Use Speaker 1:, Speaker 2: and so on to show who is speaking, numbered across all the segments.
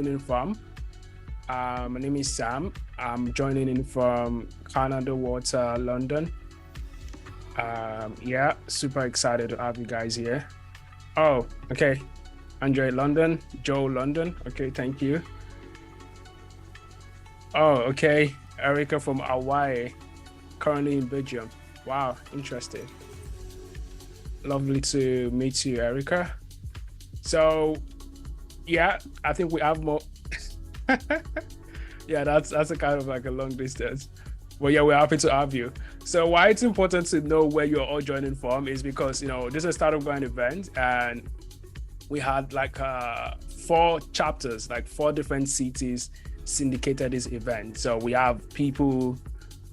Speaker 1: in from. My name is Sam. I'm joining in from Canada Water, London. Yeah, super excited to have you guys here. Oh, okay. Andre London, Joe London. Okay, thank you. Oh, okay. Erica from Hawaii, currently in Belgium. Wow, interesting. Lovely to meet you, Erica. So, yeah, I think we have more. Yeah, that's a kind of like a long distance. Well, yeah, we're happy to have you. So why it's important to know where you're all joining from is because this is a startup grind event, and we had like four chapters, like four different cities syndicated this event. So we have people,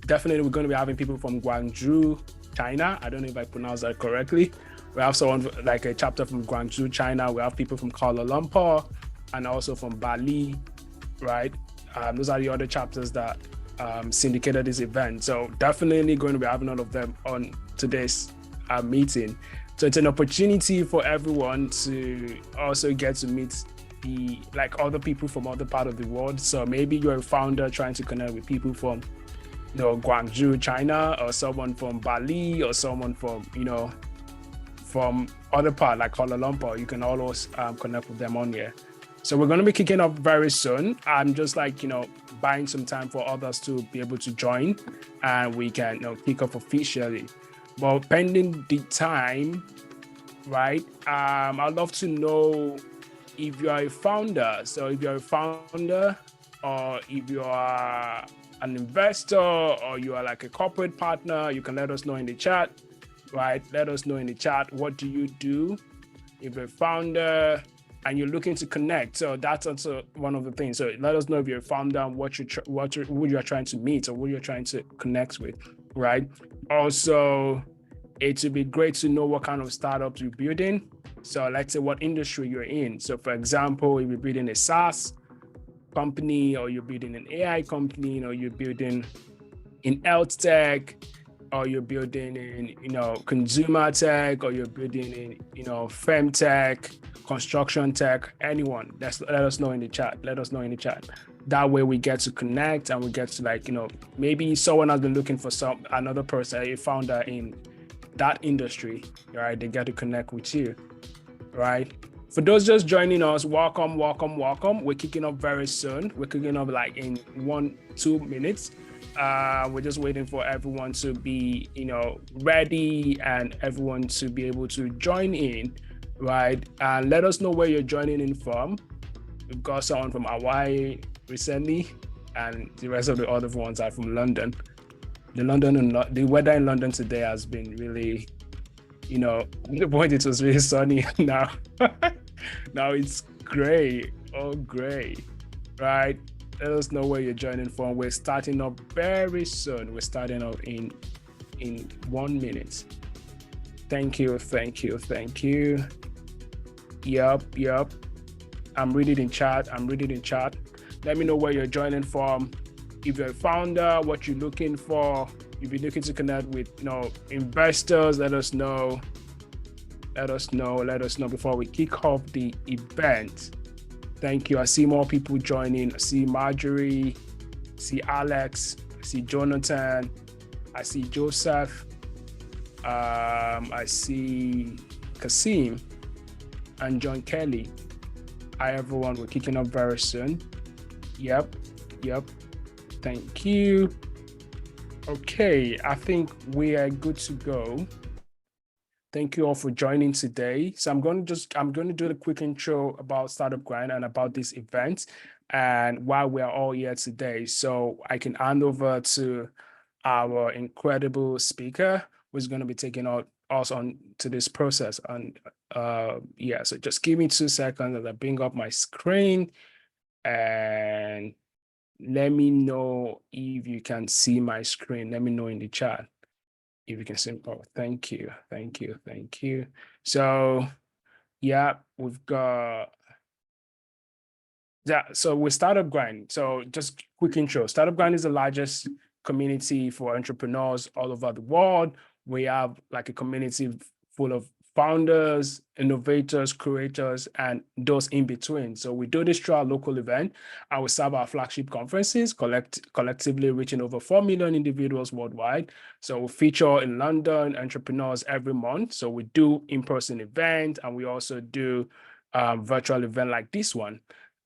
Speaker 1: definitely we're going to be having people from Guangzhou, China. I don't know if I pronounced that correctly. We have someone like a chapter from Guangzhou, China. We have people from Kuala Lumpur and also from Bali, right? Those are the other chapters that syndicated this event. So definitely going to be having all of them on today's meeting. So it's an opportunity for everyone to also get to meet the other people from other part of the world. So maybe you're a founder trying to connect with people from Guangzhou, China, or someone from Bali, or someone from other part like Kuala Lumpur. You can always connect with them on here. So we're going to be kicking off very soon. I'm just buying some time for others to be able to join, and we can kick off officially. But pending the time, right? I'd love to know if you are a founder. So if you're a founder, or if you are an investor, or you are like a corporate partner, you can let us know in the chat, right? Let us know in the chat, what do you do if you're a founder and you're looking to connect? So that's also one of the things. So let us know if you're a founder and who you're trying to meet or who you're trying to connect with, right? Also, it would be great to know what kind of startups you're building. So let's say what industry you're in. So for example, if you're building a SaaS company, or you're building an AI company, or you're building in health tech, or you're building in consumer tech, or you're building in femtech, construction tech, anyone, let us know in the chat. Let us know in the chat. That way we get to connect, and we get to maybe someone has been looking for another person, a founder in that industry, right? They get to connect with you, right? For those just joining us, welcome. We're kicking off very soon. We're kicking off like in 1-2 minutes. We're just waiting for everyone to be ready, and everyone to be able to join in, right? And let us know where you're joining in from. We've got someone from Hawaii recently, and the rest of the other ones are from London. The weather in London today has been really, the point it was really sunny. Now now it's gray, all gray, right? Let us know where you're joining from. We're starting up very soon. We're starting up in 1 minute. Thank you. Yep. I'm reading in chat. Let me know where you're joining from. If you're a founder, what you're looking for. If you're looking to connect with investors, let us know. Let us know before we kick off the event. Thank you. I see more people joining. I see Marjorie, I see Alex, I see Jonathan, I see Joseph, I see Kasim and John Kelly. Hi everyone, we're kicking up very soon. Yep. Thank you. Okay, I think we are good to go. Thank you all for joining today. So I'm going to do the quick intro about Startup Grind and about this event and why we are all here today. So I can hand over to our incredible speaker, who's going to be taking us on to this process. And so just give me 2 seconds as I bring up my screen, and let me know if you can see my screen. Let me know in the chat if you can see. Oh, thank you. So yeah, we've got so with Startup Grind. So just quick intro. Startup Grind is the largest community for entrepreneurs all over the world. We have like a community full of founders, innovators, creators, and those in between. So we do this through our local event, and we serve our flagship conferences, collectively reaching over 4 million individuals worldwide. So we feature in London entrepreneurs every month. So we do in-person event, and we also do virtual event like this one.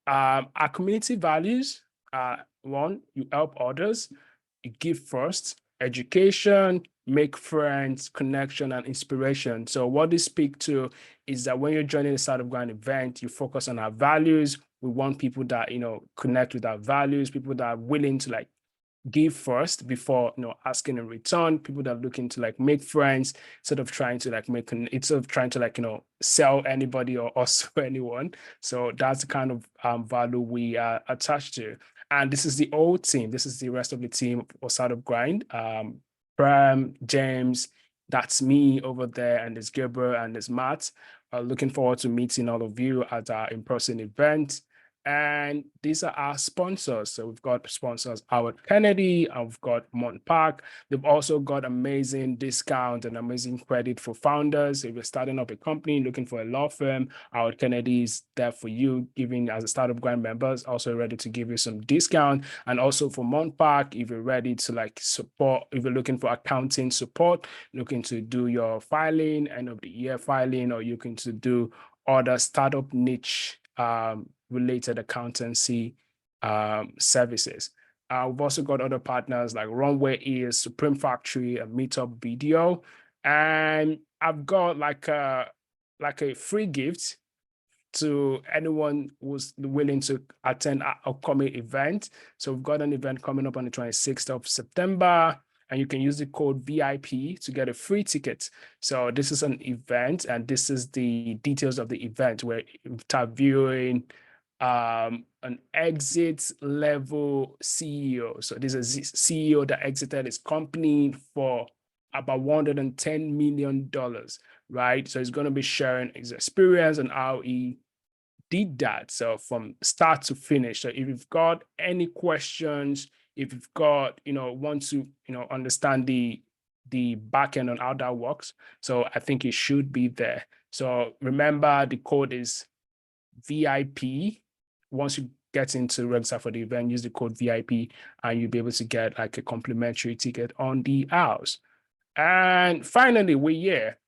Speaker 1: Our community values are one, you help others, you give first, education, make friends, connection, and inspiration. So what this speak to is that when you're joining the Startup Grind event, you focus on our values. We want people that, connect with our values, people that are willing to give first before asking in return, people that are looking to make friends, instead of trying to sell anybody or also anyone. So that's the kind of value we are attached to. And this is the old team. This is the rest of the team for Startup Grind. Bram, James, that's me over there, and there's Gabriel and there's Matt. Looking forward to meeting all of you at our in-person event. And these are our sponsors. So we've got sponsors Howard Kennedy, and we've got Mont Park. They've also got amazing discount and amazing credit for founders. If you're starting up a company, looking for a law firm, Howard Kennedy is there for you, giving as a Startup Grind members, also ready to give you some discount. And also for Mont Park, if you're ready to support, if you're looking for accounting support, looking to do your filing, end of the year filing, or looking to do other startup niche related accountancy services. We've also got other partners like Runway Ears, Supreme Factory, and Meetup Video. And I've got like a free gift to anyone who's willing to attend our upcoming event. So we've got an event coming up on the 26th of September, and you can use the code VIP to get a free ticket. So this is an event, and this is the details of the event. We're interviewing an exit level CEO. So this is a CEO that exited his company for about $110 million, right? So he's going to be sharing his experience and how he did that. So from start to finish. So if you've got any questions, if you've got, want to, understand the back end on how that works, so I think it should be there. So remember, the code is VIP. Once you get into register for the event, use the code VIP, and you'll be able to get a complimentary ticket on the house. And finally, we're here.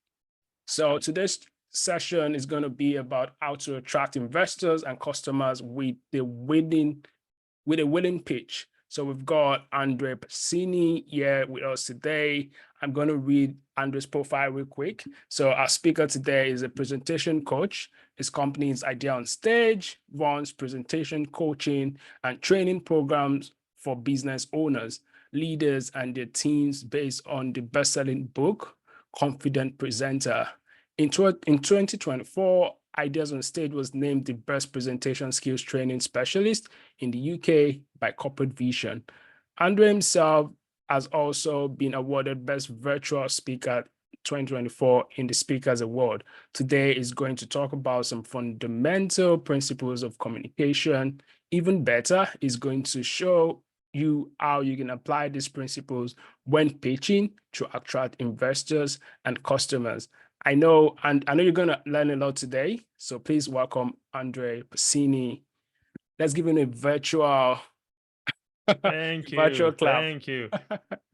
Speaker 1: So today's session is going to be about how to attract investors and customers with a willing pitch. So we've got Andrea Pacini here with us today. I'm going to read Andrea's profile real quick. So our speaker today is a presentation coach. His company is Idea on Stage, runs presentation coaching and training programs for business owners, leaders, and their teams based on the best-selling book, Confident Presenter. In 2024, Ideas on Stage was named the best presentation skills training specialist in the UK by Corporate Vision. Andrea himself has also been awarded Best Virtual Speaker 2024 in the Speakers Award. Today is going to talk about some fundamental principles of communication. Even better, is going to show you how you can apply these principles when pitching to attract investors and customers. I know you're going to learn a lot today. So please welcome Andrea Pacini. Let's give him a virtual
Speaker 2: Thank
Speaker 1: virtual
Speaker 2: you.
Speaker 1: clap.
Speaker 2: Thank you.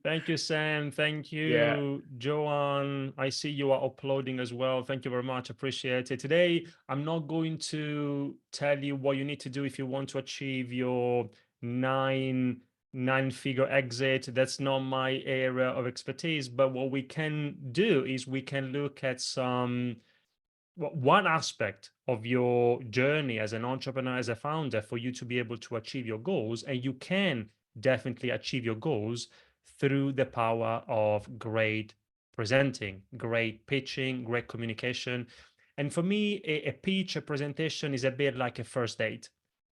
Speaker 2: Thank you, Sam. Thank you, Joanne. I see you are uploading as well. Thank you very much. Appreciate it. Today, I'm not going to tell you what you need to do if you want to achieve your nine-figure exit. That's not my area of expertise. But what we can do is we can look at one aspect of your journey as an entrepreneur, as a founder, for you to be able to achieve your goals. And you can definitely achieve your goals through the power of great presenting, great pitching, great communication. And for me, a pitch, a presentation is a bit like a first date.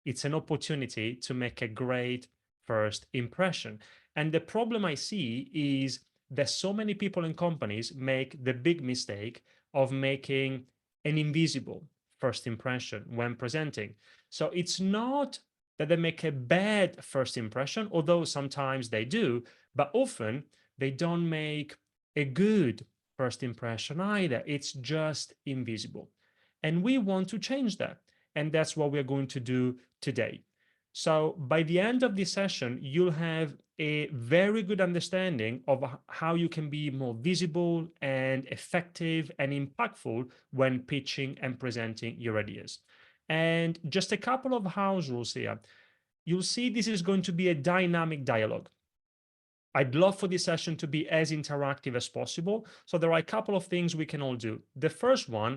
Speaker 2: It's an opportunity to make a great first impression. And the problem I see is that so many people and companies make the big mistake of making an invisible first impression when presenting. So it's not that they make a bad first impression, although sometimes they do, but often they don't make a good first impression either. It's just invisible. And we want to change that. And that's what we're going to do today. So by the end of this session, you'll have a very good understanding of how you can be more visible and effective and impactful when pitching and presenting your ideas. And just a couple of house rules here. You'll see this is going to be a dynamic dialogue. I'd love for this session to be as interactive as possible. So there are a couple of things we can all do. The first one,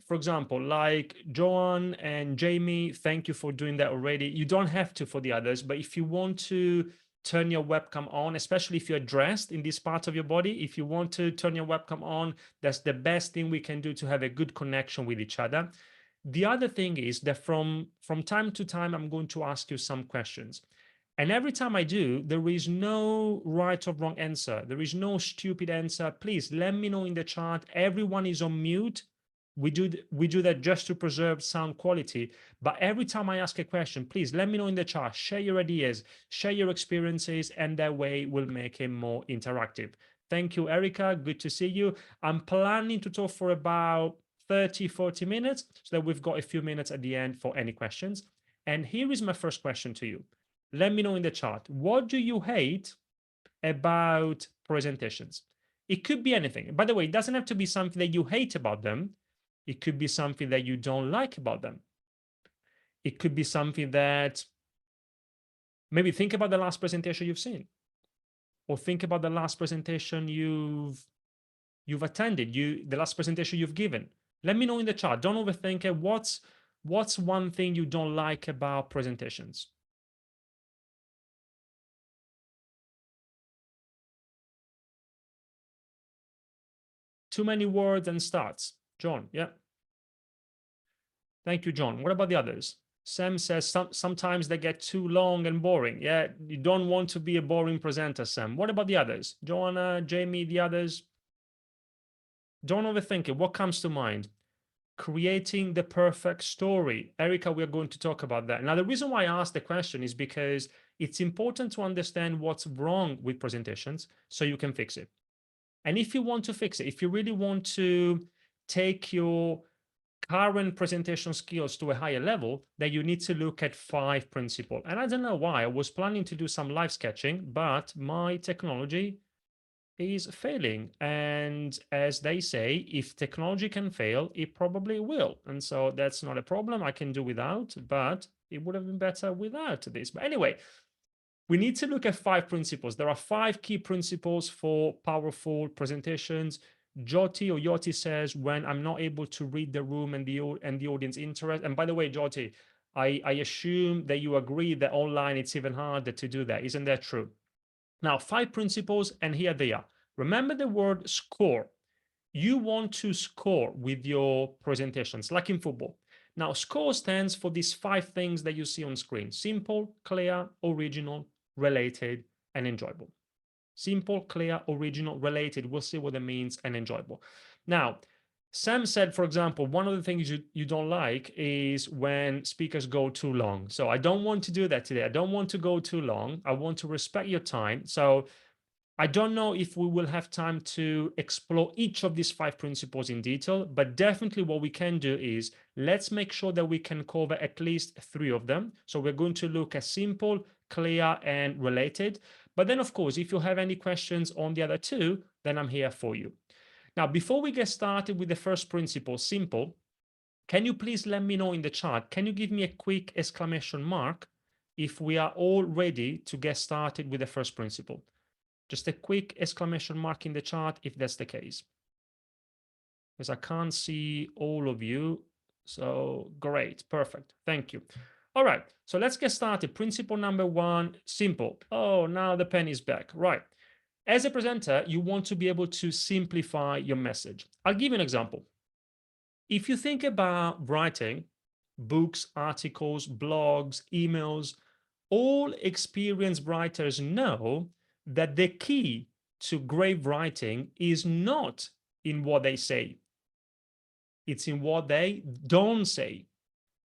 Speaker 2: for example, like Joanne and Jamie, thank you for doing that already. You don't have to for the others, but if you want to turn your webcam on, especially if you're dressed in this part of your body, if you want to turn your webcam on, that's the best thing we can do to have a good connection with each other. The other thing is that from time to time, I'm going to ask you some questions. And every time I do, there is no right or wrong answer. There is no stupid answer. Please let me know in the chat. Everyone is on mute. We do that just to preserve sound quality. But every time I ask a question, please let me know in the chat. Share your ideas, share your experiences, and that way we'll make it more interactive. Thank you, Erica. Good to see you. I'm planning to talk for about 30, 40 minutes so that we've got a few minutes at the end for any questions. And here is my first question to you. Let me know in the chat. What do you hate about presentations? It could be anything. By the way, it doesn't have to be something that you hate about them. It could be something that you don't like about them. It could be something that maybe think about the last presentation you've seen, or think about the last presentation you've attended, the last presentation you've given. Let me know in the chat. Don't overthink it. What's one thing you don't like about presentations? Too many words and starts. John, yeah. Thank you, John. What about the others? Sam says sometimes they get too long and boring. Yeah, you don't want to be a boring presenter, Sam. What about the others? Joanna, Jamie, the others? Don't overthink it. What comes to mind? Creating the perfect story. Erica, we're going to talk about that. Now, the reason why I asked the question is because it's important to understand what's wrong with presentations so you can fix it. And if you want to fix it, if you really want to take your current presentation skills to a higher level, then you need to look at 5 principles. And I don't know why. I was planning to do some live sketching, but my technology is failing. And as they say, if technology can fail, it probably will. And so that's not a problem. I can do without, but it would have been better without this. But anyway, we need to look at 5 principles. There are 5 key principles for powerful presentations. Jyoti or Yoti says, when I'm not able to read the room and the audience interest. And by the way, Jyoti, I assume that you agree that online it's even harder to do that. Isn't that true? Now, 5 principles, and here they are. Remember the word score. You want to score with your presentations, like in football. Now, score stands for these 5 things that you see on screen: simple, clear, original, related, and enjoyable. Simple, clear, original, related. We'll see what it means, and enjoyable. Now, Sam said, for example, one of the things you don't like is when speakers go too long. So I don't want to do that today. I don't want to go too long. I want to respect your time. So I don't know if we will have time to explore each of these 5 principles in detail, but definitely what we can do is let's make sure that we can cover at least 3 of them. So we're going to look at simple, clear, and related. But then, of course, if you have any questions on the other 2, then I'm here for you. Now, before we get started with the first principle, simple, can you please let me know in the chat? Can you give me a quick exclamation mark if we are all ready to get started with the first principle? Just a quick exclamation mark in the chat if that's the case. Because I can't see all of you. So great, perfect, thank you. All right, so let's get started. Principle number 1, simple. Oh, now the pen is back, right. As a presenter, you want to be able to simplify your message. I'll give you an example. If you think about writing, books, articles, blogs, emails, all experienced writers know that the key to great writing is not in what they say. It's in what they don't say.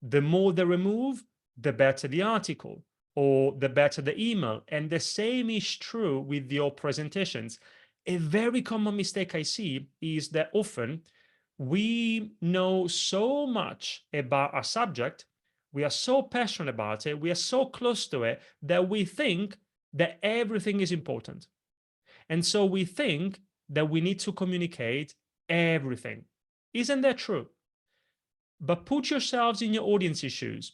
Speaker 2: The more they remove, the better the article, or the better the email. And the same is true with your presentations. A very common mistake I see is that often we know so much about our subject, we are so passionate about it, we are so close to it that we think that everything is important. And so we think that we need to communicate everything. Isn't that true? But put yourselves in your audience's shoes.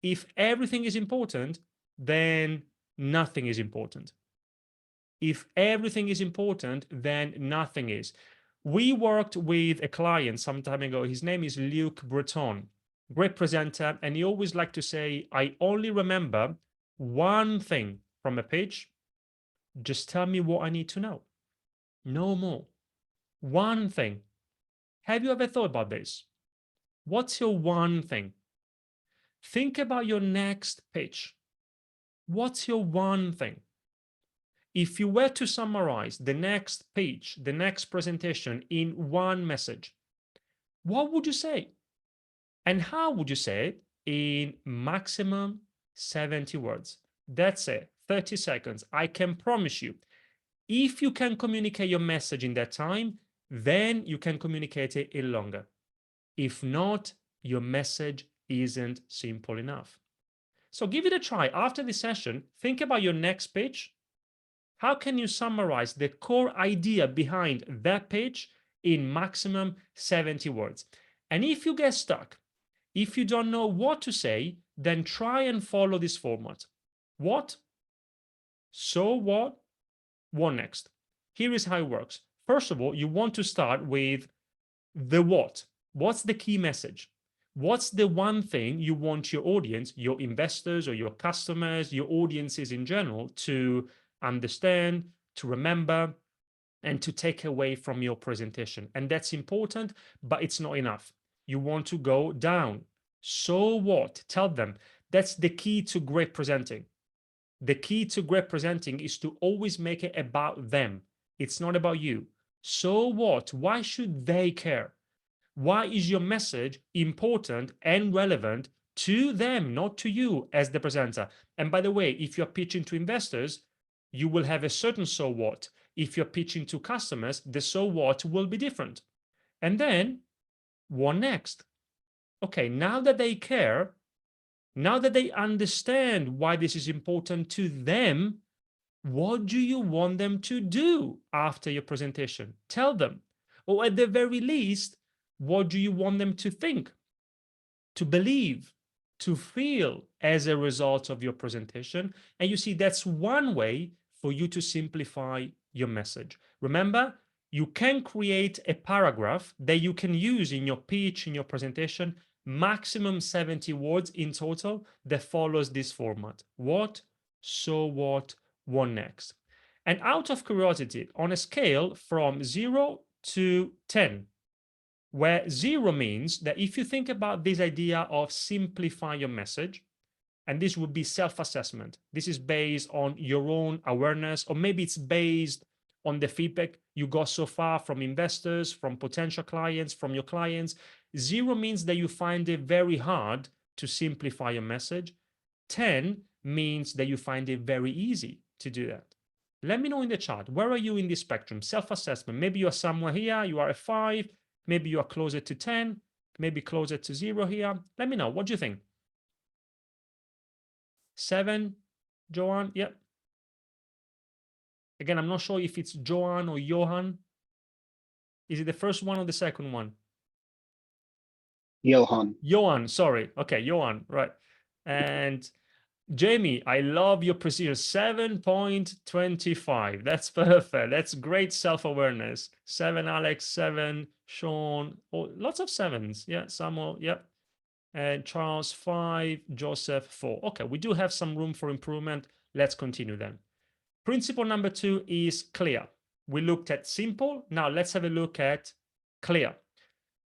Speaker 2: If everything is important, then nothing is important. If everything is important, then nothing is. We worked with a client some time ago. His name is Luc Breton, great presenter. And he always liked to say, I only remember one thing from a pitch. Just tell me what I need to know. No more. One thing. Have you ever thought about this? What's your one thing? Think about your next pitch. What's your one thing? If you were to summarize the next page, the next presentation in one message, what would you say? And how would you say it? In maximum 70 words. That's it, 30 seconds. I can promise you, if you can communicate your message in that time, then you can communicate it in longer. If not, your message isn't simple enough. So give it a try. After this session, think about your next pitch. How can you summarize the core idea behind that pitch in maximum 70 words? And if you get stuck, if you don't know what to say, then try and follow this format. What? So what? What next? Here is how it works. First of all, you want to start with the what. What's the key message? What's the one thing you want your audience, your investors or your customers, your audiences in general to understand, to remember, and to take away from your presentation? And that's important, but it's not enough. You want to go down. So what? Tell them. That's the key to great presenting. The key to great presenting is to always make it about them. It's not about you. So what? Why should they care? Why is your message important and relevant to them, not to you as the presenter? And by the way, if you're pitching to investors, you will have a certain so what. If you're pitching to customers, the so what will be different. And then what next? Okay, now that they care, now that they understand why this is important to them, what do you want them to do after your presentation? Tell them. Or at the very least, what do you want them to think, to believe, to feel as a result of your presentation? And you see, that's one way for you to simplify your message. Remember, you can create a paragraph that you can use in your pitch, in your presentation, maximum 70 words in total, that follows this format. What, so what next? And out of curiosity, on a scale from 0 to 10, where 0 means that if you think about this idea of simplify your message, and this would be self-assessment. This is based on your own awareness, or maybe it's based on the feedback you got so far from investors, from potential clients, from your clients. 0 means that you find it very hard to simplify your message. 10 means that you find it very easy to do that. Let me know in the chat, where are you in this spectrum? Self-assessment. Maybe you are somewhere here, you are a 5, maybe you are closer to 10, maybe closer to 0 here. Let me know, what do you think? 7, Johan, yep. Again, I'm not sure if it's Johan or Johan. Is it the first one or the second one?
Speaker 3: Johan.
Speaker 2: Johan, sorry. Okay, Johan, right. And Jamie, I love your precision. 7.25. That's perfect. That's great self-awareness. 7, Alex, 7, Sean. Oh, lots of 7s. Yeah, Samuel, yep. And Charles, 5, Joseph, 4. Okay, we do have some room for improvement. Let's continue then. Principle number 2 is clear. We looked at simple. Now let's have a look at clear.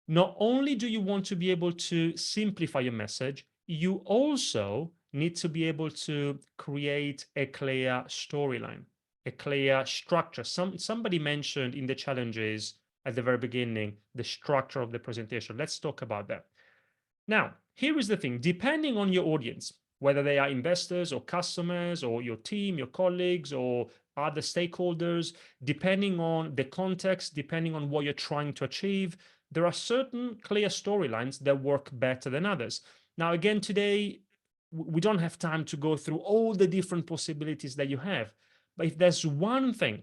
Speaker 2: Not only do you want to be able to simplify your message, you also need to be able to create a clear storyline, a clear structure. Somebody mentioned in the challenges at the very beginning, the structure of the presentation. Let's talk about that. Now, here is the thing, depending on your audience, whether they are investors or customers or your team, your colleagues, or other stakeholders, depending on the context, depending on what you're trying to achieve. There are certain clear storylines that work better than others. Now, again, today, we don't have time to go through all the different possibilities that you have. But if there's one thing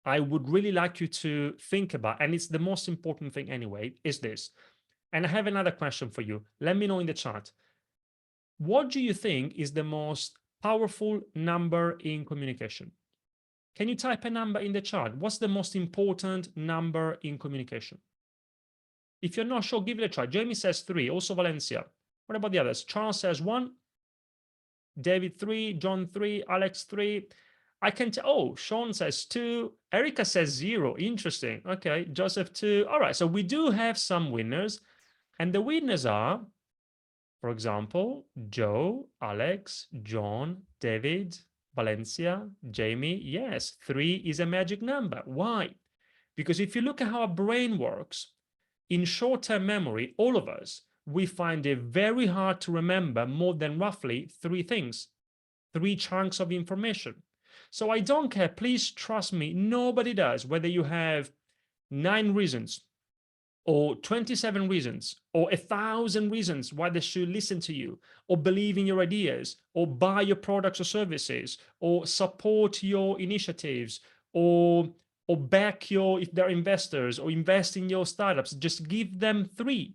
Speaker 2: I would really like you to think about, and it's the most important thing anyway, is this. And I have another question for you. Let me know in the chat. What do you think is the most powerful number in communication? Can you type a number in the chat? What's the most important number in communication? If you're not sure, give it a try. Jamie says 3, also Valencia. What about the others? Charles says 1, David 3, John 3, Alex 3. I can tell, oh, Sean says 2, Erica says 0. Interesting. Okay, Joseph 2. All right, so we do have some winners. And the winners are, for example, Joe, Alex, John, David, Valencia, Jamie. Yes, 3 is a magic number. Why? Because if you look at how our brain works, in short-term memory, all of us, we find it very hard to remember more than roughly 3 things, 3 chunks of information. So I don't care, please trust me, nobody does, whether you have 9 reasons or 27 reasons or 1,000 reasons why they should listen to you or believe in your ideas or buy your products or services or support your initiatives or back your, if they're investors, or invest in your startups. Just give them 3.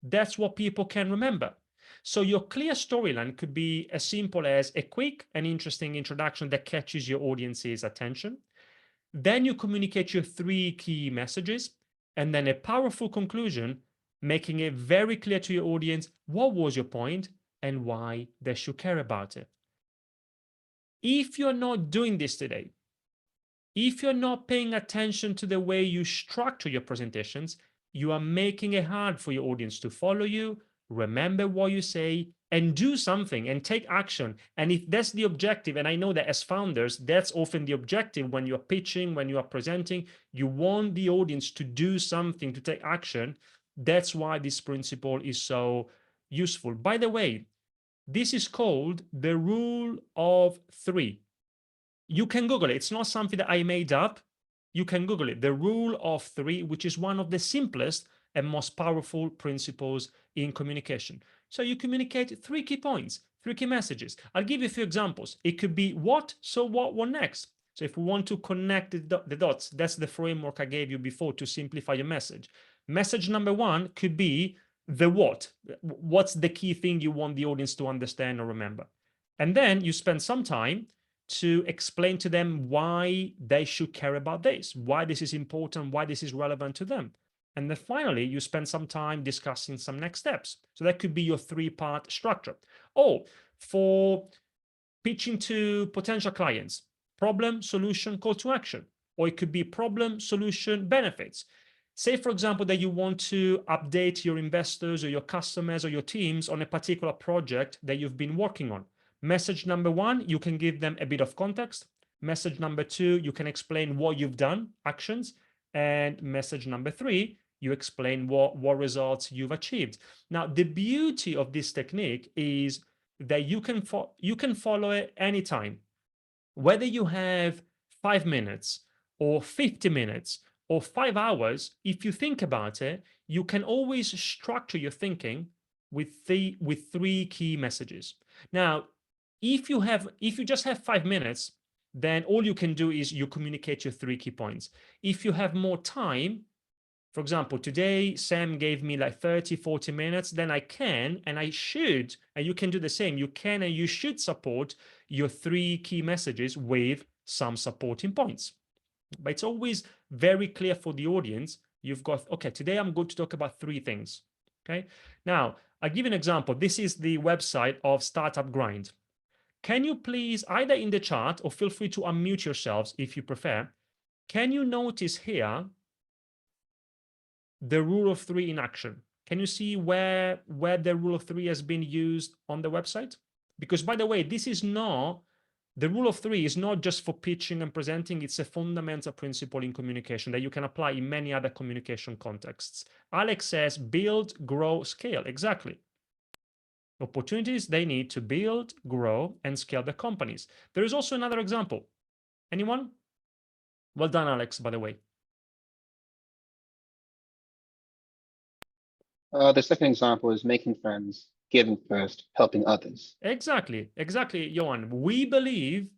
Speaker 2: That's what people can remember. So your clear storyline could be as simple as a quick and interesting introduction that catches your audience's attention. Then you communicate your 3 key messages, and then a powerful conclusion, making it very clear to your audience what was your point and why they should care about it. If you're not doing this today, if you're not paying attention to the way you structure your presentations, you are making it hard for your audience to follow you, remember what you say, and do something and take action. And if that's the objective, and I know that as founders, that's often the objective when you're pitching, when you are presenting, you want the audience to do something, to take action. That's why this principle is so useful. By the way, this is called the rule of 3. You can Google it. It's not something that I made up. You can Google it. The rule of 3, which is one of the simplest and most powerful principles in communication. So you communicate 3 key points, 3 key messages. I'll give you a few examples. It could be what, so what next? So if we want to connect the dots, that's the framework I gave you before to simplify your message. Message number 1 could be the what. What's the key thing you want the audience to understand or remember? And then you spend some time to explain to them why they should care about this, why this is important, why this is relevant to them. And then finally, you spend some time discussing some next steps. So that could be your 3-part structure. Oh, for pitching to potential clients, problem, solution, call to action. Or it could be problem, solution, benefits. Say, for example, that you want to update your investors or your customers or your teams on a particular project that you've been working on. Message number 1, you can give them a bit of context. Message number 2, you can explain what you've done, actions. And message number 3, you explain what results you've achieved. Now, the beauty of this technique is that you can follow it anytime. Whether you have 5 minutes or 50 minutes or 5 hours, if you think about it, you can always structure your thinking with 3 key messages. Now, if you just have 5 minutes, then all you can do is you communicate your 3 key points. If you have more time, for example, today Sam gave me like 30, 40 minutes, then I can and I should, and you can do the same. You can and you should support your 3 key messages with some supporting points. But it's always very clear for the audience. You've got, okay, today I'm going to talk about 3 things. Okay. Now, I'll give you an example. This is the website of Startup Grind. Can you please, either in the chat or feel free to unmute yourselves if you prefer, can you notice here the rule of 3 in action? Can you see where the rule of 3 has been used on the website? Because, by the way, the rule of 3 is not just for pitching and presenting. It's a fundamental principle in communication that you can apply in many other communication contexts. Alex says, build, grow, scale. Exactly. opportunities they need to build, grow, and scale their companies. There is also another example. Anyone? Well done, Alex, by the way.
Speaker 3: The second example is making friends, giving first, helping others.
Speaker 2: Exactly, Johan. We believe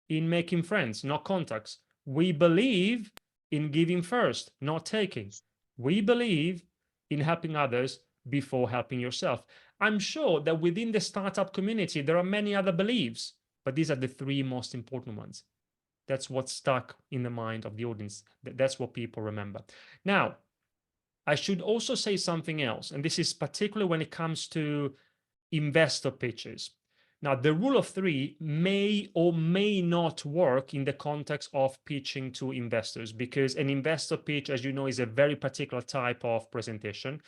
Speaker 2: in making friends, not contacts. We believe in giving first, not taking. We believe in helping others before helping yourself. I'm sure that within the startup community, there are many other beliefs, but these are the three most important ones. That's what's stuck in the mind of the audience. That's what people remember. Now, I should also say something else, and this is particularly when it comes to investor pitches. Now, the rule of three may or may not work in the context of pitching to investors, because an investor pitch, as you know, is a very particular type of presentation.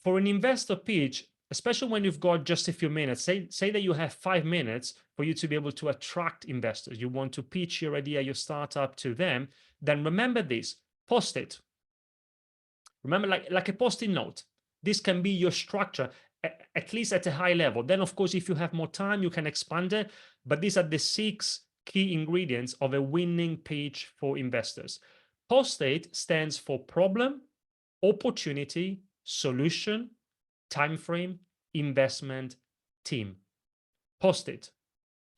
Speaker 2: For an investor pitch, especially when you've got just a few minutes, say that you have 5 minutes for you to be able to attract investors, you want to pitch your idea, your startup to them, then remember this, post it. Remember, like a post-it note. This can be your structure, at least at a high level. Then, of course, if you have more time, you can expand it. But these are the 6 key ingredients of a winning pitch for investors. Post-it stands for problem, opportunity, solution, time frame, investment, team. Post-it,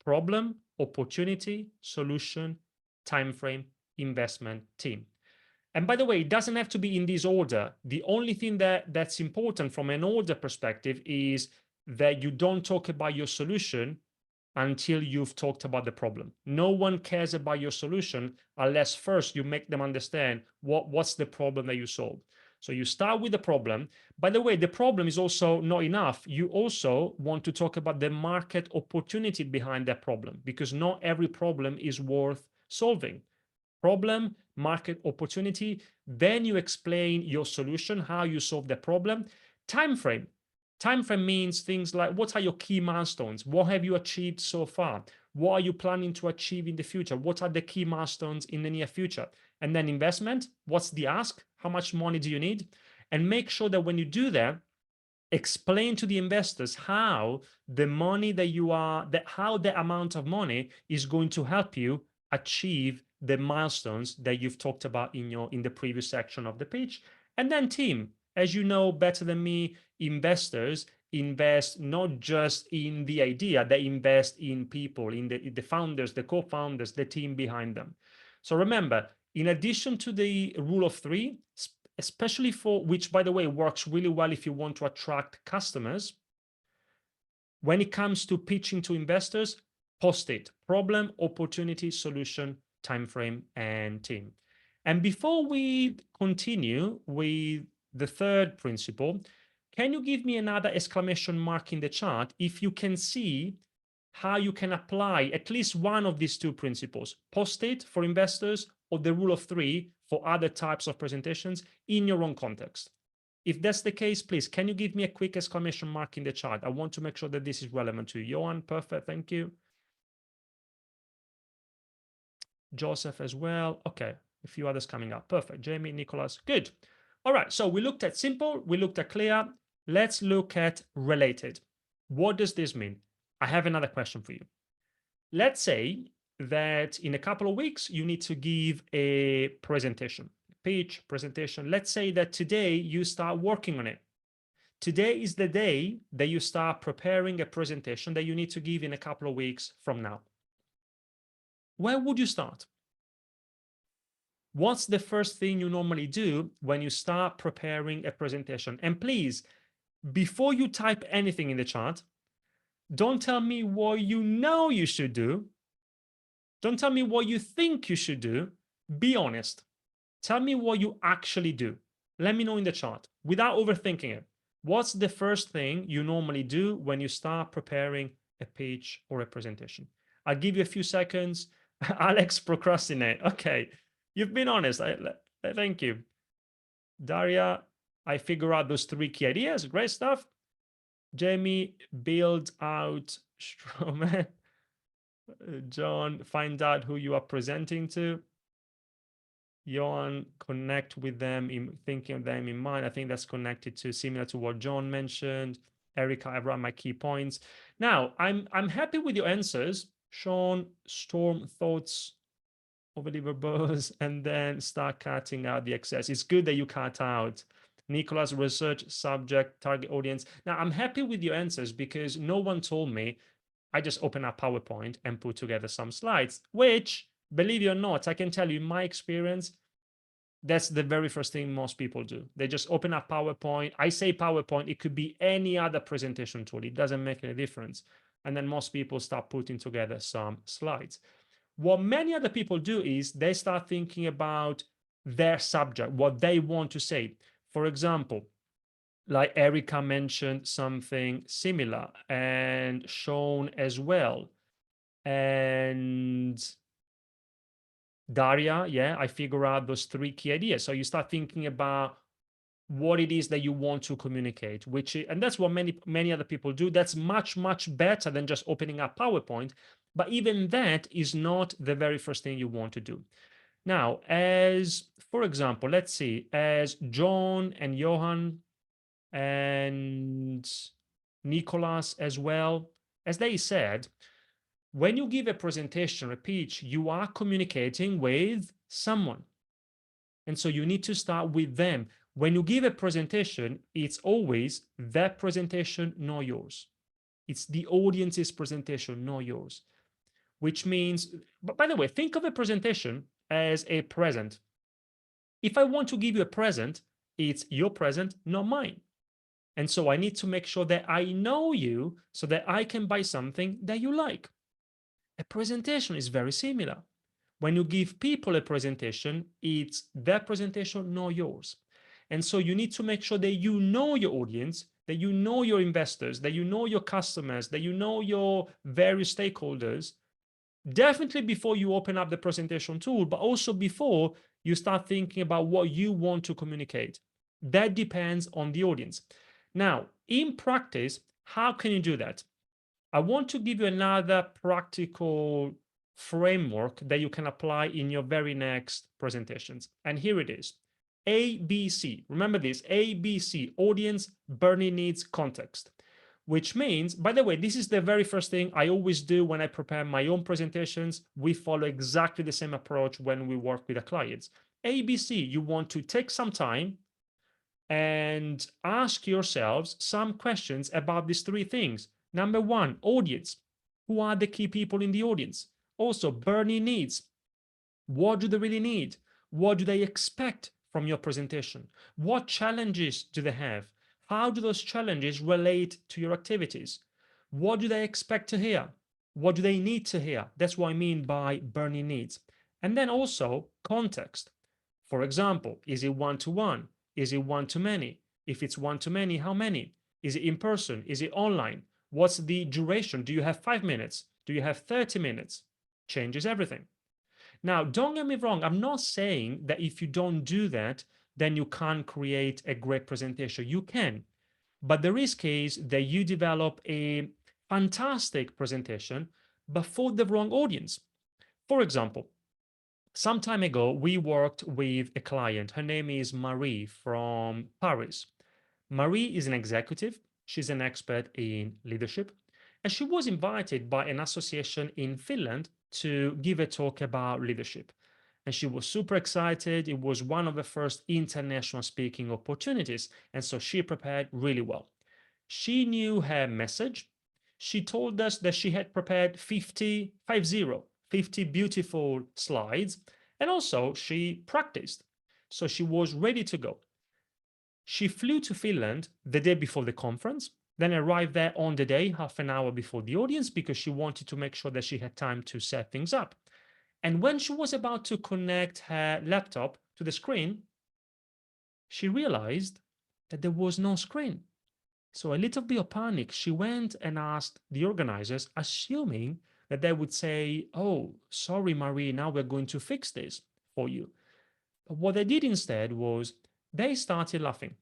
Speaker 2: problem, opportunity, solution, time frame, investment, team. And by the way, it doesn't have to be in this order. The only thing that's important from an order perspective is that you don't talk about your solution until you've talked about the problem. No one cares about your solution unless first you make them understand what's the problem that you solve. So you start with the problem. By the way, the problem is also not enough. You also want to talk about the market opportunity behind that problem, because not every problem is worth solving. Problem, market opportunity, then you explain your solution, how you solve the problem. Time frame. Time frame means things like, what are your key milestones? What have you achieved so far? What are you planning to achieve in the future? What are the key milestones in the near future? And then investment, what's the ask? How much money do you need? And make sure that when you do that, explain to the investors how the money that you are, how the amount of money is going to help you achieve the milestones that you've talked about in the previous section of the pitch. And then team, as you know better than me, investors invest not just in the idea, they invest in people, in the founders, the co-founders, the team behind them. So remember, in addition to the rule of three, especially for, which by the way works really well if you want to attract customers, when it comes to pitching to investors, post it, problem, opportunity, solution, time frame, and team. And before we continue with the third principle, can you give me another exclamation mark in the chat if you can see how you can apply at least one of these 2 principles, post it for investors or the rule of three for other types of presentations in your own context? If that's the case, please, can you give me a quick exclamation mark in the chat? I want to make sure that this is relevant to you. Johan, perfect, thank you. Joseph as well. Okay, a few others coming up. Perfect. Jamie, Nicholas, good. All right, so we looked at simple, we looked at clear. Let's look at related. What does this mean? I have another question for you. Let's say that in a couple of weeks, you need to give a presentation, pitch, presentation. Let's say that today you start working on it. Today is the day that you start preparing a presentation that you need to give in a couple of weeks from now. Where would you start? What's the first thing you normally do when you start preparing a presentation? And please, before you type anything in the chat, don't tell me what you know you should do. Don't tell me what you think you should do. Be honest. Tell me what you actually do. Let me know in the chat without overthinking it. What's the first thing you normally do when you start preparing a pitch or a presentation? I'll give you a few seconds. Alex, procrastinate. Okay, you've been honest. Thank you. Daria, I figure out those 3 key ideas. Great stuff. Jamie, build out Stroman. John, find out who you are presenting to. Johan, connect with them, in thinking of them in mind. I think that's connected to similar to what John mentioned. Erica, I've run my key points. Now, I'm happy with your answers. Sean, Storm, thoughts over liver buzz, and then start cutting out the excess. It's good that you cut out Nicholas, research, subject, target audience. Now, I'm happy with your answers because no one told me. I just open up PowerPoint and put together some slides, which, believe it or not, I can tell you in my experience, that's the very first thing most people do. They just open up PowerPoint. I say PowerPoint, it could be any other presentation tool. It doesn't make any difference. And then most people start putting together some slides. What many other people do is they start thinking about their subject, what they want to say. For example, like Erica mentioned something similar, and Sean as well. And Daria, yeah, I figure out those 3 key ideas. So you start thinking about what it is that you want to communicate, and that's what many other people do. That's much better than just opening up PowerPoint. But even that is not the very first thing you want to do. Now, as for example, let's see, as John and Johan and Nicholas as well, as they said, when you give a presentation, a pitch, you are communicating with someone. And so you need to start with them. When you give a presentation, it's always their presentation, not yours. It's the audience's presentation, not yours. Which means, but by the way, think of a presentation as a present. If I want to give you a present, it's your present, not mine. And so I need to make sure that I know you so that I can buy something that you like. A presentation is very similar. When you give people a presentation, it's their presentation, not yours. And so you need to make sure that you know your audience, that you know your investors, that you know your customers, that you know your various stakeholders, definitely before you open up the presentation tool, but also before you start thinking about what you want to communicate. That depends on the audience. Now, in practice, how can you do that? I want to give you another practical framework that you can apply in your very next presentations. And here it is. ABC. Remember this, ABC, audience, burning needs, context. Which means, by the way, this is the very first thing I always do when I prepare my own presentations. We follow exactly the same approach when we work with the clients. ABC, you want to take some time and ask yourselves some questions about these 3 things. Number 1, audience. Who are the key people in the audience? Also, burning needs. What do they really need? What do they expect from your presentation? What challenges do they have? How do those challenges relate to your activities? What do they expect to hear? What do they need to hear? That's what I mean by burning needs. And then also context. For example, is it one-to-one? Is it one-to-many? If it's one-to-many, how many? Is it in person? Is it online? What's the duration? Do you have 5 minutes? Do you have 30 minutes? Changes everything. Now, don't get me wrong. I'm not saying that if you don't do that, then you can't create a great presentation. You can. But the risk is that you develop a fantastic presentation, but for the wrong audience. For example, some time ago, we worked with a client. Her name is Marie from Paris. Marie is an executive. She's an expert in leadership. And she was invited by an association in Finland to give a talk about leadership. And she was super excited. It was one of the first international speaking opportunities. And so she prepared really well. She knew her message. She told us that she had prepared 50 beautiful slides. And also she practiced. So she was ready to go. She flew to Finland the day before the conference, then arrived there on the day, half an hour before the audience, because she wanted to make sure that she had time to set things up. And when she was about to connect her laptop to the screen, she realized that there was no screen. So a little bit of panic, she went and asked the organizers, assuming that they would say, "Oh, sorry, Marie, now we're going to fix this for you." But what they did instead was they started laughing.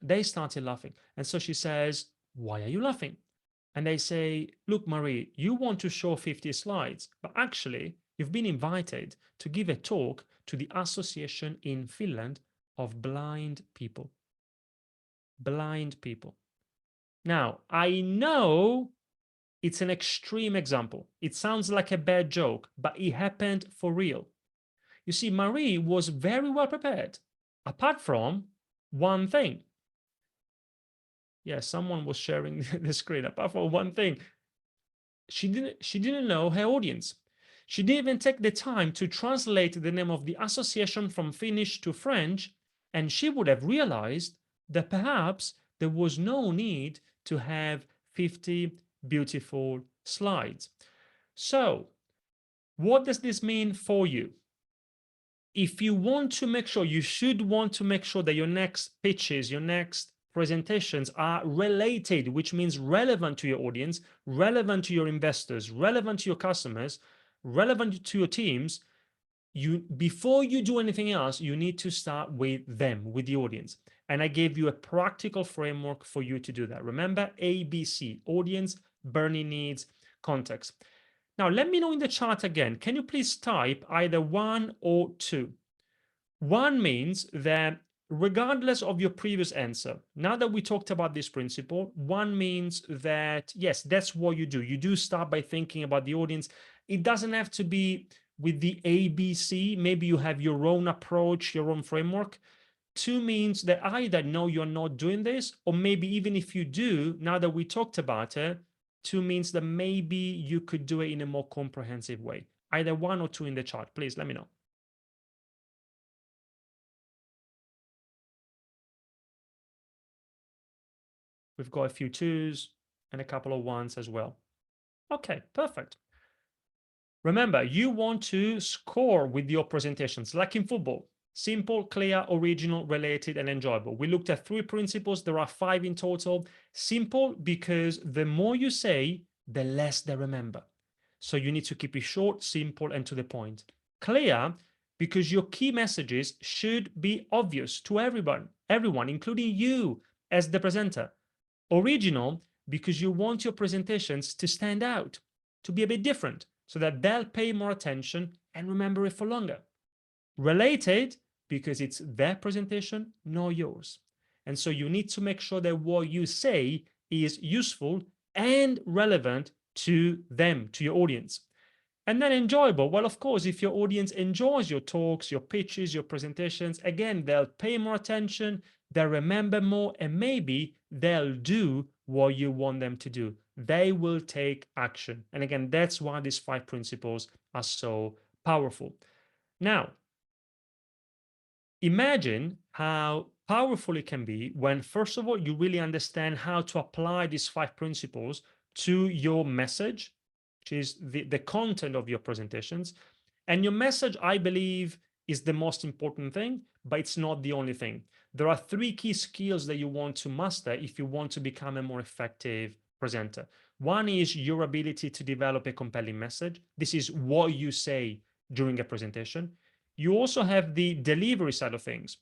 Speaker 2: They started laughing. And so she says, "Why are you laughing?" And they say, "Look, Marie, you want to show 50 slides, but actually you've been invited to give a talk to the association in Finland of blind people." Blind people. Now, I know it's an extreme example. It sounds like a bad joke, but it happened for real. You see, Marie was very well prepared, apart from one thing. Yeah, someone was sharing the screen. Apart from one thing, she didn't know her audience. She didn't even take the time to translate the name of the association from Finnish to French, and she would have realized that perhaps there was no need to have 50 beautiful slides. So, what does this mean for you? If you want to make sure, you should want to make sure that your next pitches, your next presentations are related, which means relevant to your audience, relevant to your investors, relevant to your customers, relevant to your teams. Before you do anything else, you need to start with them, with the audience. And I gave you a practical framework for you to do that. Remember, ABC: audience, burning needs, context. Now, let me know in the chat again. Can you please type either 1 or 2? 1 means that regardless of your previous answer, now that we talked about this principle, 1 means that, yes, that's what you do. You do start by thinking about the audience. It doesn't have to be with the ABC. Maybe you have your own approach, your own framework. 2 means that either no, you're not doing this, or maybe even if you do, now that we talked about it, 2 means that maybe you could do it in a more comprehensive way. Either 1 or 2 in the chart. Please let me know. We've got a few 2s and a couple of 1s as well. Okay, perfect. Remember, you want to score with your presentations, like in football. Simple, clear, original, related, and enjoyable. We looked at 3 principles. There are 5 in total. Simple, because the more you say, the less they remember. So you need to keep it short, simple, and to the point. Clear, because your key messages should be obvious to everyone, including you as the presenter. Original, because you want your presentations to stand out, to be a bit different, so that they'll pay more attention and remember it for longer. Related, because it's their presentation, not yours. And so you need to make sure that what you say is useful and relevant to them, to your audience. And then enjoyable. Well, of course, if your audience enjoys your talks, your pitches, your presentations, again, they'll pay more attention, they'll remember more, and maybe they'll do what you want them to do. They will take action. And again, that's why these 5 principles are so powerful. Now, imagine how powerful it can be when, first of all, you really understand how to apply these 5 principles to your message, which is the content of your presentations. And your message, I believe, is the most important thing, but it's not the only thing. There are 3 key skills that you want to master if you want to become a more effective presenter. 1 is your ability to develop a compelling message. This is what you say during a presentation. You also have the delivery side of things.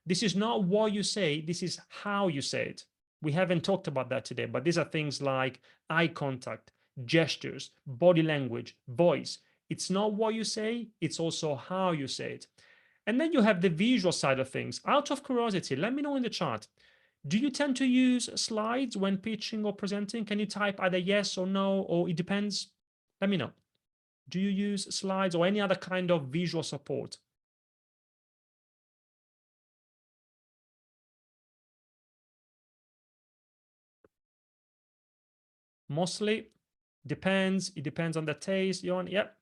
Speaker 2: This is not what you say, this is how you say it. We haven't talked about that today, but these are things like eye contact, gestures, body language, voice. It's not what you say, it's also how you say it. And then you have the visual side of things. Out of curiosity, let me know in the chat. Do you tend to use slides when pitching or presenting? Can you type either yes or no, or it depends? Let me know. Do you use slides or any other kind of visual support? Mostly depends. It depends on the taste, Johan. Yep.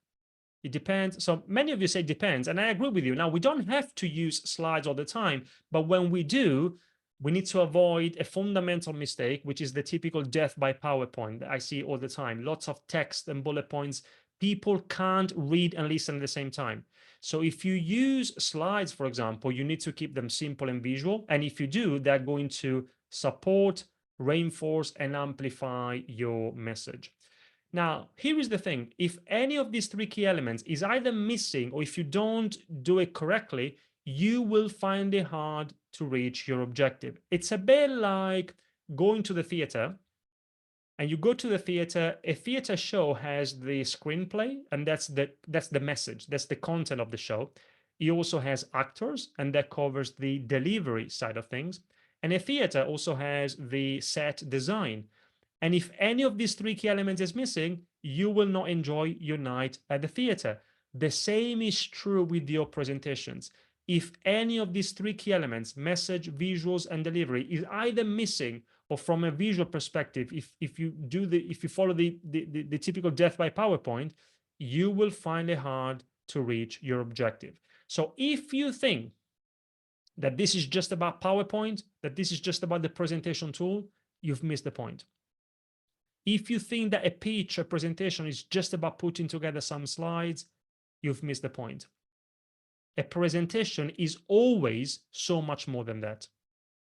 Speaker 2: It depends. So many of you say depends, and I agree with you. Now, we don't have to use slides all the time, but when we do, we need to avoid a fundamental mistake, which is the typical death by PowerPoint that I see all the time. Lots of text and bullet points. People can't read and listen at the same time. So if you use slides, for example, you need to keep them simple and visual. And if you do, they're going to support, reinforce, and amplify your message. Now, here is the thing. If any of these 3 key elements is either missing, or if you don't do it correctly, you will find it hard to reach your objective. It's a bit like going to the theater, and you go to the theater. A theater show has the screenplay, and that's the message, that's the content of the show. It also has actors, and that covers the delivery side of things. And a theater also has the set design. And if any of these three key elements is missing, you will not enjoy your night at the theater. The same is true with your presentations. If any of these three key elements, message, visuals, and delivery, is either missing, or from a visual perspective, if you follow the typical death by PowerPoint, you will find it hard to reach your objective. So if you think that this is just about PowerPoint, that this is just about the presentation tool, you've missed the point. If you think that a pitch, a presentation is just about putting together some slides, you've missed the point. A presentation is always so much more than that.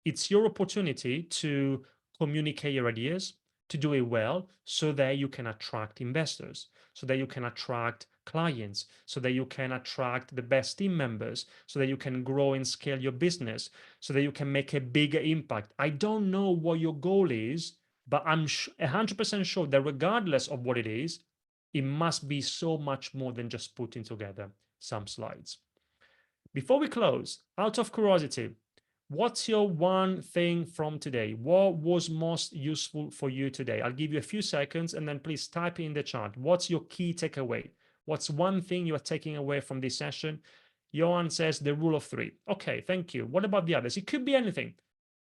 Speaker 2: It's your opportunity to communicate your ideas, to do it well, so that you can attract investors, so that you can attract clients, so that you can attract the best team members, so that you can grow and scale your business, so that you can make a bigger impact. I don't know what your goal is, but I'm 100% sure that regardless of what it is, it must be so much more than just putting together some slides. Before we close, out of curiosity, what's your one thing from today? What was most useful for you today? I'll give you a few seconds and then please type in the chat. What's your key takeaway? What's one thing you are taking away from this session? Johan says the rule of three. Okay, thank you. What about the others? It could be anything.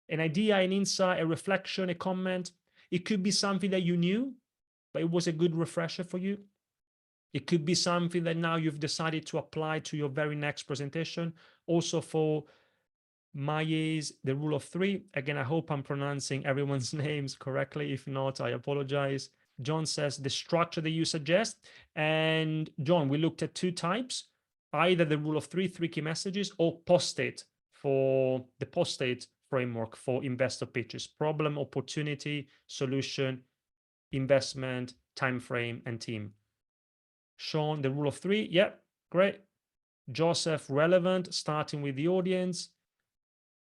Speaker 2: An idea, an insight, a reflection, a comment. It could be something that you knew, but it was a good refresher for you. It could be something that now you've decided to apply to your very next presentation. Also for Mayes, the rule of three. Again, I hope I'm pronouncing everyone's names correctly. If not, I apologize. John says the structure that you suggest. And John, we looked at two types, either the rule of three key messages, or post-it for the post-it framework for investor pitches: problem, opportunity, solution, investment, time frame, and team. Sean, the rule of three. Yep, great. Joseph, relevant, starting with the audience.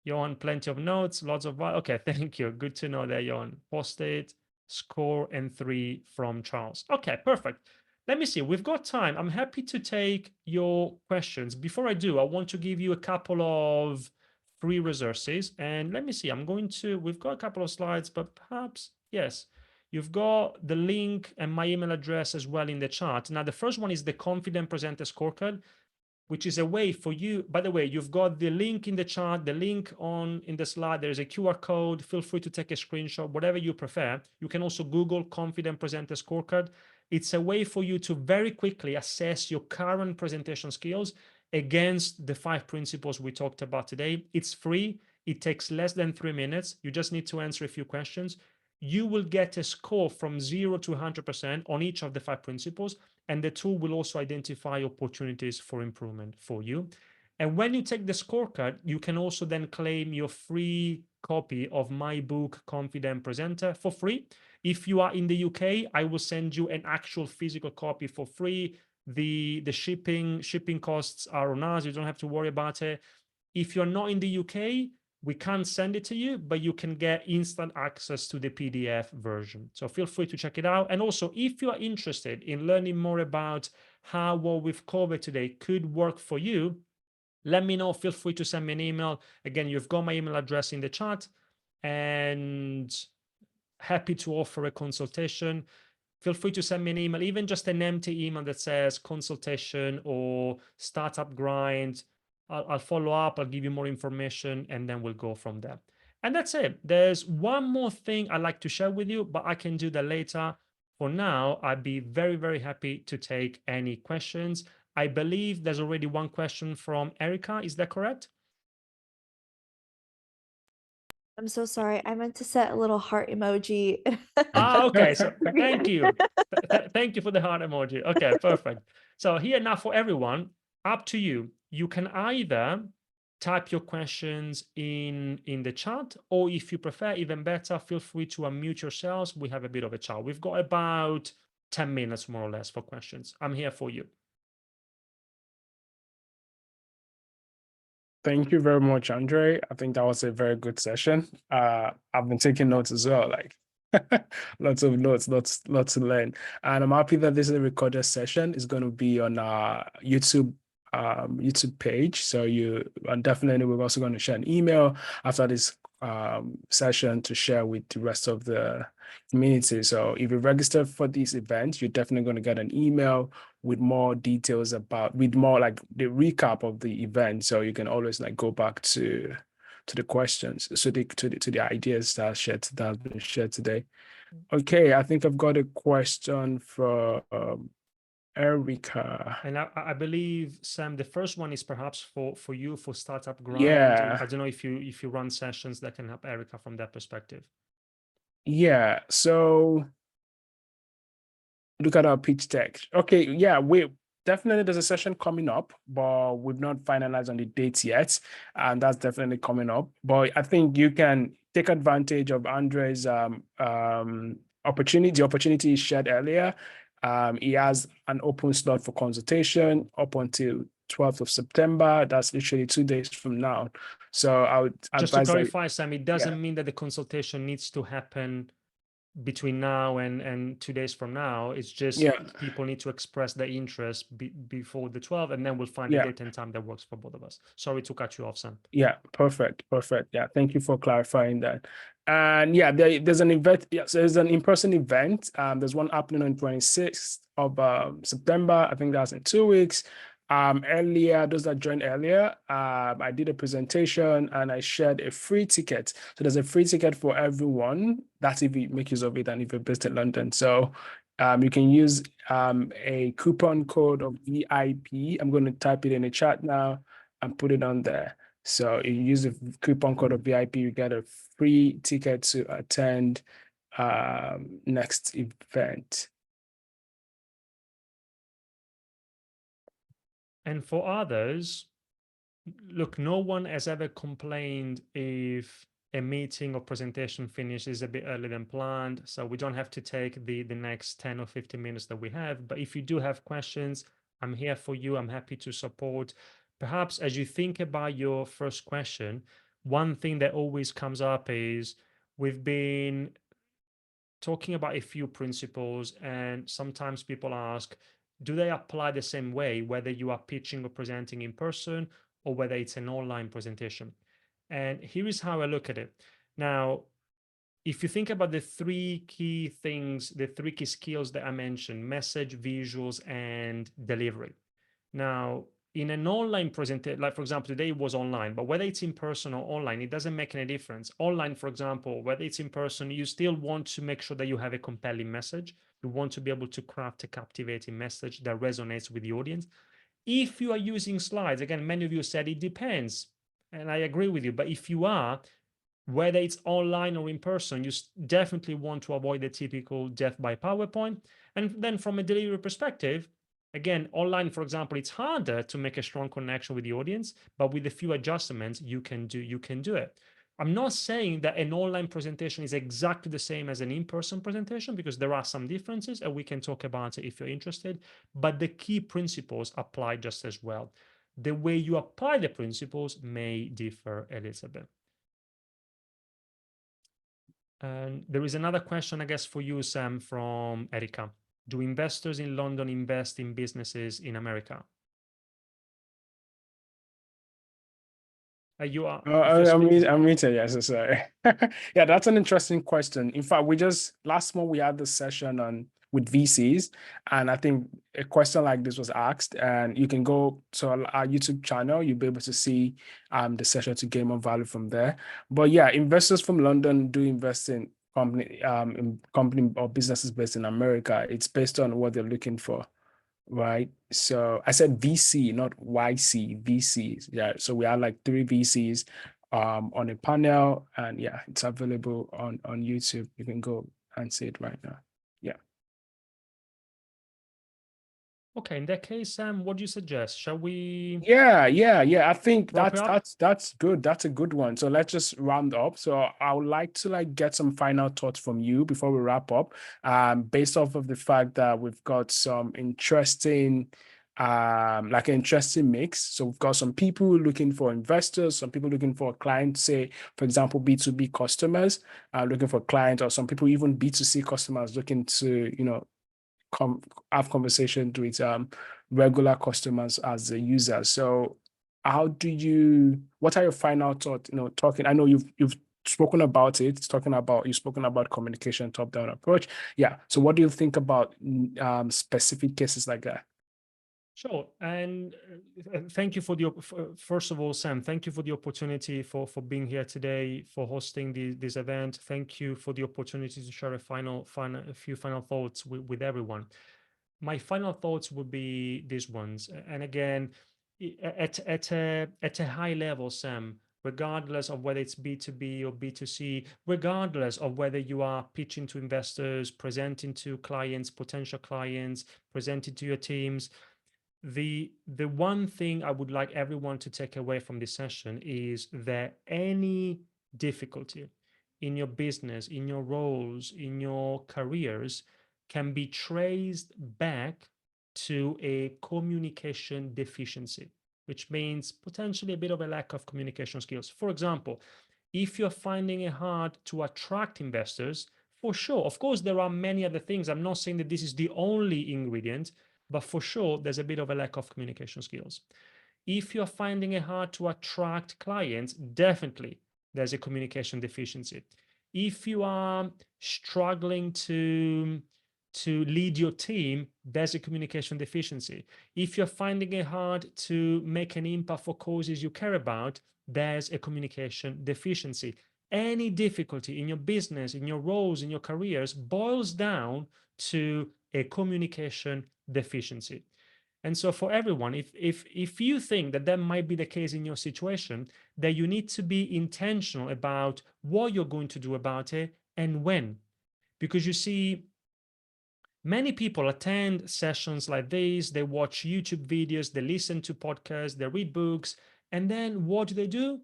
Speaker 2: Johan, plenty of notes, lots of, okay, thank you. Good to know that, Johan. Post-it, score, and 3 from Charles. Okay, perfect. Let me see, we've got time. I'm happy to take your questions. Before I do, I want to give you a couple of free resources. And let me see, we've got a couple of slides, but perhaps, yes, you've got the link and my email address as well in the chat. Now, the first one is the Confident Presenter Scorecard, which is a way for you. By the way, you've got the link in the chat, the link in the slide. There's a QR code. Feel free to take a screenshot, whatever you prefer. You can also Google Confident Presenter Scorecard. It's a way for you to very quickly assess your current presentation skills against the 5 principles we talked about today. It's free. It takes less than 3 minutes. You just need to answer a few questions. You will get a score from 0 to 100% on each of the 5 principles. And the tool will also identify opportunities for improvement for you. And when you take the scorecard, you can also then claim your free copy of my book, Confident Presenter, for free. If you are in the UK, I will send you an actual physical copy for free. The shipping costs are on us. You don't have to worry about it. If you're not in the UK, we can't send it to you, but you can get instant access to the PDF version. So feel free to check it out. And also, if you are interested in learning more about how what we've covered today could work for you, let me know. Feel free to send me an email. Again, you've got my email address in the chat, and happy to offer a consultation. Feel free to send me an email, even just an empty email that says consultation or startup grind. I'll follow up, I'll give you more information, and then we'll go from there. And that's it. There's one more thing I'd like to share with you, but I can do that later. For now, I'd be very, very happy to take any questions. I believe there's already one question from Erica. Is that correct?
Speaker 4: I'm so sorry. I meant to set a little heart emoji.
Speaker 2: Okay. So thank you. Thank you for the heart emoji. Okay, perfect. So here now for everyone, up to you. You can either type your questions in the chat, or if you prefer, even better, feel free to unmute yourselves. We have a bit of a chat. We've got about 10 minutes more or less for questions. I'm here for you.
Speaker 1: Thank you very much, Andre. I think that was a very good session. I've been taking notes as well, like lots of notes, lots to learn. And I'm happy that this is a recorded session. It's going to be on our YouTube page. So definitely we're also going to share an email after this session to share with the rest of the community. So if you register for this event, you're definitely going to get an email with more details with more like the recap of the event. So you can always like go back to the questions, so to the ideas that have been shared today. Okay, I think I've got a question from Erica.
Speaker 2: And I believe, Sam, the first one is perhaps for you for Startup Grind.
Speaker 1: Yeah.
Speaker 2: I don't know if you run sessions that can help Erica from that perspective.
Speaker 1: Yeah. So look at our pitch deck. Okay. Yeah. Definitely there's a session coming up, but we've not finalized on the dates yet. And that's definitely coming up. But I think you can take advantage of Andre's opportunity. The opportunity is shared earlier. He has an open slot for consultation up until 12th of September. That's literally 2 days from now. So I would
Speaker 2: Just to
Speaker 1: advise
Speaker 2: clarify, Sam, it doesn't
Speaker 1: Yeah.
Speaker 2: mean that the consultation needs to happen between now and 2 days from now. It's just
Speaker 1: Yeah.
Speaker 2: people need to express their interest before the 12th, and then we'll find
Speaker 1: Yeah.
Speaker 2: a date and time that works for both of us. Sorry to cut you off, Sam.
Speaker 1: Yeah, perfect. Yeah, thank you for clarifying that. And yeah, there's an event. Yeah, so there's an in-person event. There's one happening on 26th of September. I think that's in 2 weeks. Earlier, those that joined earlier, I did a presentation and I shared a free ticket. So there's a free ticket for everyone. That's if you make use of it and if you're based in London. So you can use a coupon code of VIP. I'm going to type it in the chat now and put it on there. So you use the coupon code of VIP, you get a free ticket to attend next event.
Speaker 2: And for others, look, no one has ever complained if a meeting or presentation finishes a bit earlier than planned. So we don't have to take the next 10 or 15 minutes that we have. But if you do have questions, I'm here for you. I'm happy to support. Perhaps as you think about your first question, one thing that always comes up is we've been talking about a few principles, and sometimes people ask, do they apply the same way, whether you are pitching or presenting in person or whether it's an online presentation? And here is how I look at it. Now, if you think about the three key things, the three key skills that I mentioned, message, visuals, and delivery. Now, in an online presentation, like for example, today it was online, but whether it's in person or online, it doesn't make any difference. Online, for example, whether it's in person, you still want to make sure that you have a compelling message. You want to be able to craft a captivating message that resonates with the audience. If you are using slides, again, many of you said it depends, and I agree with you, but if you are, whether it's online or in person, you definitely want to avoid the typical death by PowerPoint. And then from a delivery perspective, again, online, for example, it's harder to make a strong connection with the audience, but with a few adjustments, you can do it. I'm not saying that an online presentation is exactly the same as an in-person presentation, because there are some differences and we can talk about it if you're interested, but the key principles apply just as well. The way you apply the principles may differ a little bit. And there is another question, I guess, for you, Sam, from Erica. Do investors in London invest in businesses in America?
Speaker 1: I'm muted. Yes, sorry. Yeah, that's an interesting question. In fact, last month we had this session with VCs, and I think a question like this was asked, and you can go to our YouTube channel. You'll be able to see the session to gain more value from there. But yeah, investors from London do invest in company or businesses based in America. It's based on what they're looking for. Right. So I said VC, not YC, VCs. Yeah. So we have like 3 VCs on a panel, and yeah, it's available on YouTube. You can go and see it right now. Yeah.
Speaker 2: Okay, in that case, Sam, what do you suggest? Shall we?
Speaker 1: Yeah. I think
Speaker 2: Wrap it up?
Speaker 1: that's good. That's a good one. So let's just round up. So I would like to get some final thoughts from you before we wrap up. Based off of the fact that we've got some interesting an interesting mix. So we've got some people looking for investors, some people looking for clients, say, for example, B2B customers, looking for clients, or some people even B2C customers looking to, have conversations with regular customers as a user. So what are your final thoughts, talking? I know you've spoken about it. It's talking about, you've spoken about communication top-down approach. Yeah. So what do you think about specific cases like that?
Speaker 2: Sure. And thank you for the, first of all, Sam, thank you for the opportunity for being here today, for hosting this event. Thank you for the opportunity to share a few final thoughts with everyone. My final thoughts would be these ones. And again, at a high level, Sam, regardless of whether it's B2B or B2C, regardless of whether you are pitching to investors, presenting to clients, potential clients, presenting to your teams, the one thing I would like everyone to take away from this session is that any difficulty in your business, in your roles, in your careers can be traced back to a communication deficiency, which means potentially a bit of a lack of communication skills. For example, if you're finding it hard to attract investors, for sure, of course, there are many other things. I'm not saying that this is the only ingredient, but for sure, there's a bit of a lack of communication skills. If you're finding it hard to attract clients, definitely there's a communication deficiency. If you are struggling to lead your team, there's a communication deficiency. If you're finding it hard to make an impact for causes you care about, there's a communication deficiency. Any difficulty in your business, in your roles, in your careers boils down to a communication deficiency. And so for everyone, if you think that that might be the case in your situation, that you need to be intentional about what you're going to do about it and when. Because you see, many people attend sessions like these, they watch YouTube videos, they listen to podcasts, they read books, and then what do?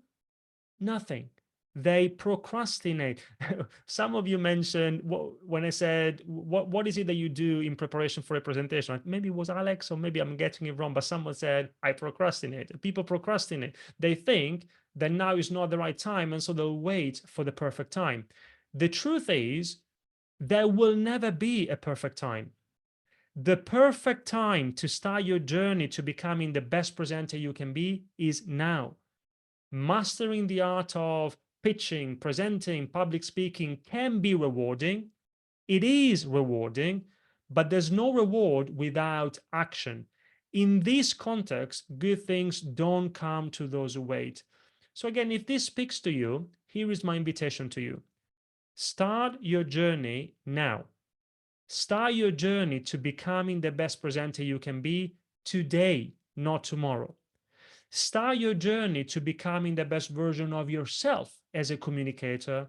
Speaker 2: Nothing. They procrastinate. Some of you mentioned when I said, what is it that you do in preparation for a presentation? Maybe it was Alex, or maybe I'm getting it wrong, but someone said, I procrastinate. People procrastinate. They think that now is not the right time, and so they'll wait for the perfect time. The truth is, there will never be a perfect time. The perfect time to start your journey to becoming the best presenter you can be is now. Mastering the art of pitching, presenting, public speaking can be rewarding. It is rewarding, but there's no reward without action. In this context, good things don't come to those who wait. So again, if this speaks to you, here is my invitation to you. Start your journey now. Start your journey to becoming the best presenter you can be today, not tomorrow. Start your journey to becoming the best version of yourself as a communicator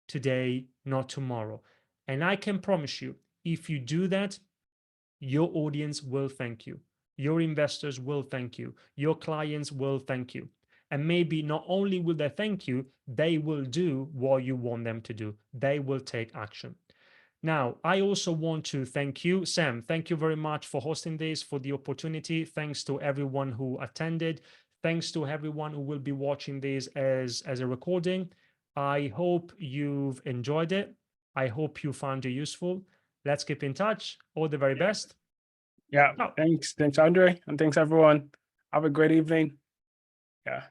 Speaker 2: today, not tomorrow. And I can promise you, if you do that, your audience will thank you. Your investors will thank you. Your clients will thank you. And maybe not only will they thank you, they will do what you want them to do. They will take action. Now, I also want to thank you, Sam. Thank you very much for hosting this, for the opportunity. Thanks to everyone who attended. Thanks to everyone who will be watching this as a recording. I hope you've enjoyed it. I hope you found it useful. Let's keep in touch. All the very best.
Speaker 1: Yeah.
Speaker 2: Oh.
Speaker 1: Thanks, Andre, and thanks everyone. Have a great evening. Yeah.